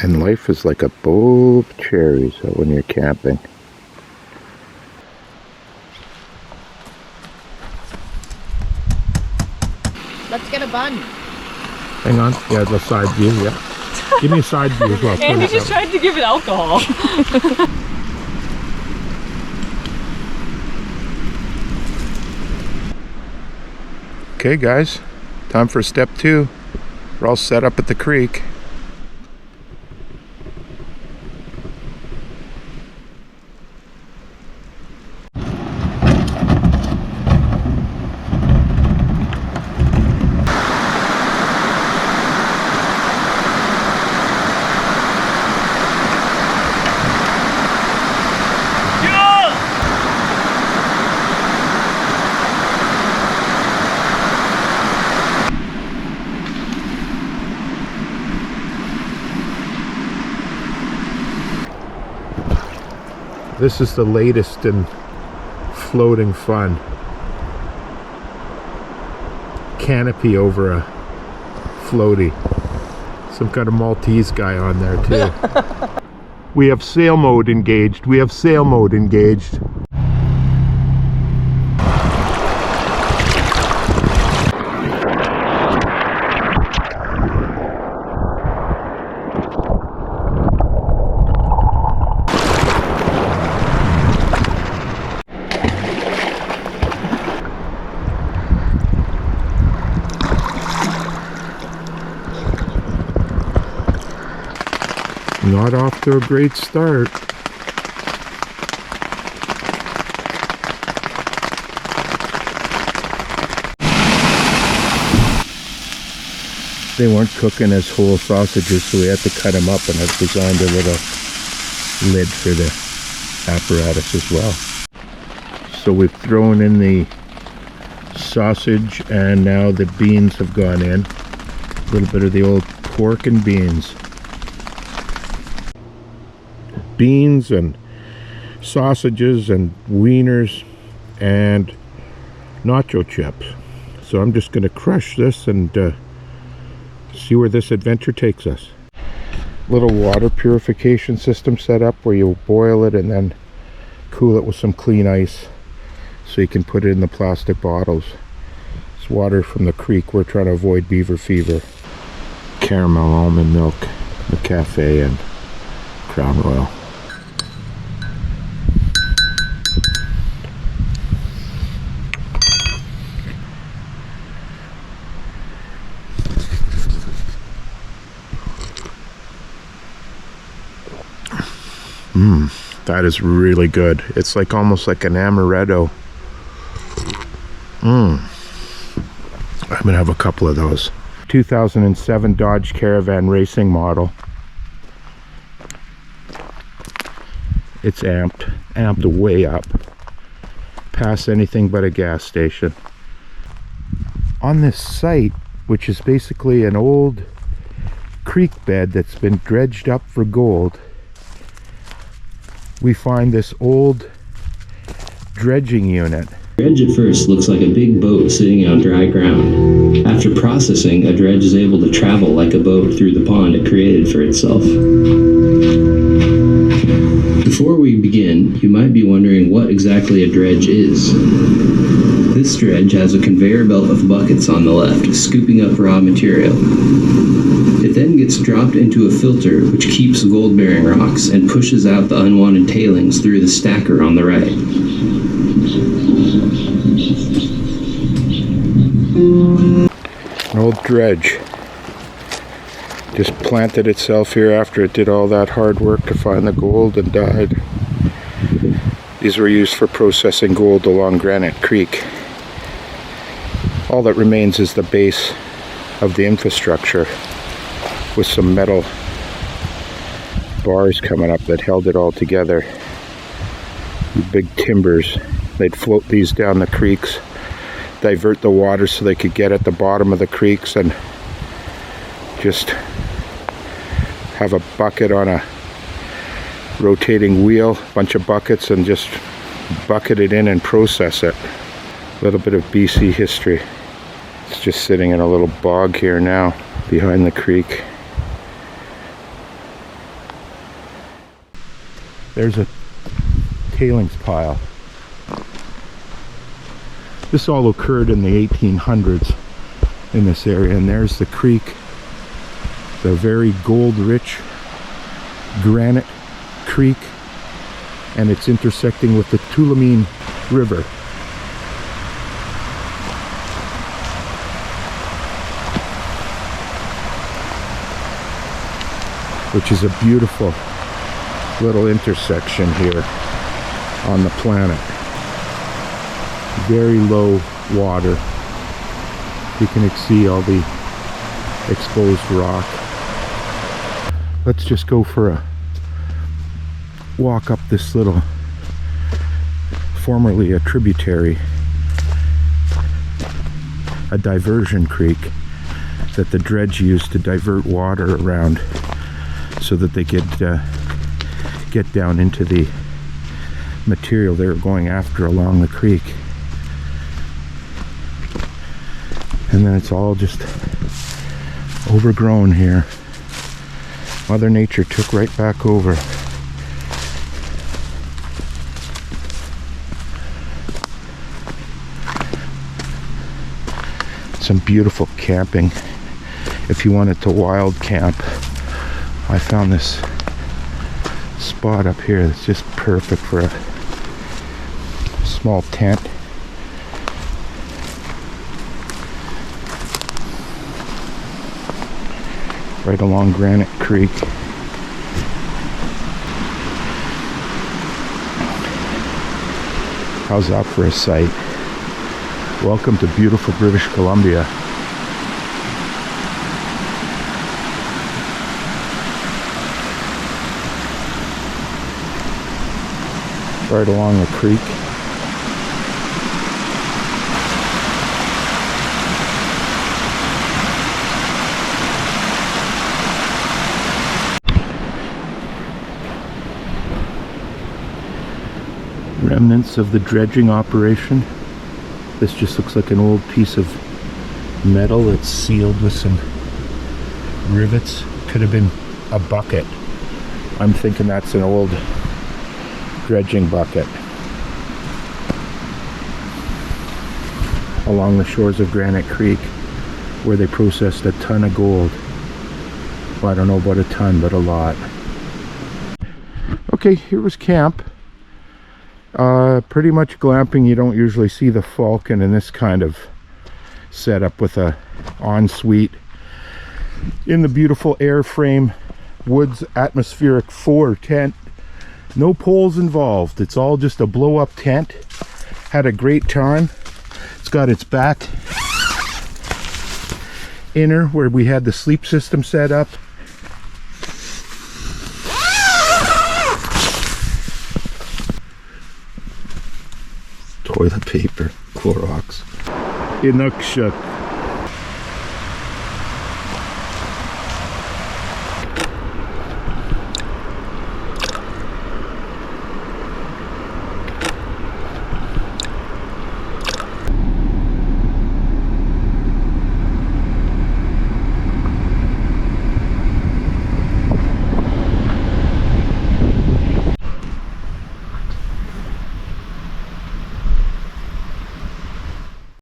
And life is like a bowl of cherries when you're camping. Let's get a bun. Hang on. Yeah, the side view, yeah. Give me a side view as well. Andy just tried to give it alcohol. Okay, guys. Time for step 2. We're all set up at the creek. This is the latest in floating fun. Canopy over a floaty. Some kind of Maltese guy on there too. We have sail mode engaged. We have sail mode engaged. Not off to a great start. They weren't cooking as whole sausages, so we had to cut them up, and I've designed a little lid for the apparatus as well. So we've thrown in the sausage, and now the beans have gone in. A little bit of the old pork and beans. Beans and sausages and wieners and nacho chips. So I'm just going to crush this and see where this adventure takes us. Little water purification system set up where you boil it and then cool it with some clean ice so you can put it in the plastic bottles. It's water from the creek. We're trying to avoid beaver fever. Caramel almond milk, the cafe, and Crown Royal. That is really good. It's like almost like an amaretto. I'm gonna have a couple of those. 2007 Dodge Caravan racing model. It's amped way up, past anything but a gas station. On this site, which is basically an old creek bed that's been dredged up for gold, we find this old dredging unit. Dredge at first looks like a big boat sitting on dry ground. After processing, a dredge is able to travel like a boat through the pond it created for itself. Before we begin, you might be wondering what exactly a dredge is. This dredge has a conveyor belt of buckets on the left, scooping up raw material. It then gets dropped into a filter which keeps gold-bearing rocks and pushes out the unwanted tailings through the stacker on the right. An old dredge. Just planted itself here after it did all that hard work to find the gold and died. These were used for processing gold along Granite Creek. All that remains is the base of the infrastructure with some metal bars coming up that held it all together. Big timbers. They'd float these down the creeks, divert the water so they could get at the bottom of the creeks, and just have a bucket on a rotating wheel, a bunch of buckets, and just bucket it in and process it. A little bit of BC history. It's just sitting in a little bog here now behind the creek. There's a tailings pile. This all occurred in the 1800s in this area, and there's the creek, the very gold-rich Granite Creek, and it's intersecting with the Tulameen River. Which is a beautiful little intersection here on the planet. Very low water. You can see all the exposed rock. Let's just go for a walk up this little, formerly a tributary, a diversion creek that the dredge used to divert water around so that they could get down into the material they were going after along the creek. And then it's all just overgrown here. Mother Nature took right back over. Some beautiful camping if you wanted to wild camp. I found this spot up here that's just perfect for a small tent. Right along Granite Creek. How's that for a site? Welcome to beautiful British Columbia. Right along the creek. Remnants of the dredging operation. This just looks like an old piece of metal that's sealed with some rivets. Could have been a bucket. I'm thinking that's an old dredging bucket. Along the shores of Granite Creek, where they processed a ton of gold. Well, I don't know about a ton, but a lot. Okay, here was camp. Pretty much glamping. You don't usually see the Falcon in this kind of setup with a ensuite in the beautiful airframe woods atmospheric 4 tent. No poles involved. It's all just a blow-up tent. Had a great time. It's got its back inner where we had the sleep system set up. Toilet paper, Clorox. Inukshuk.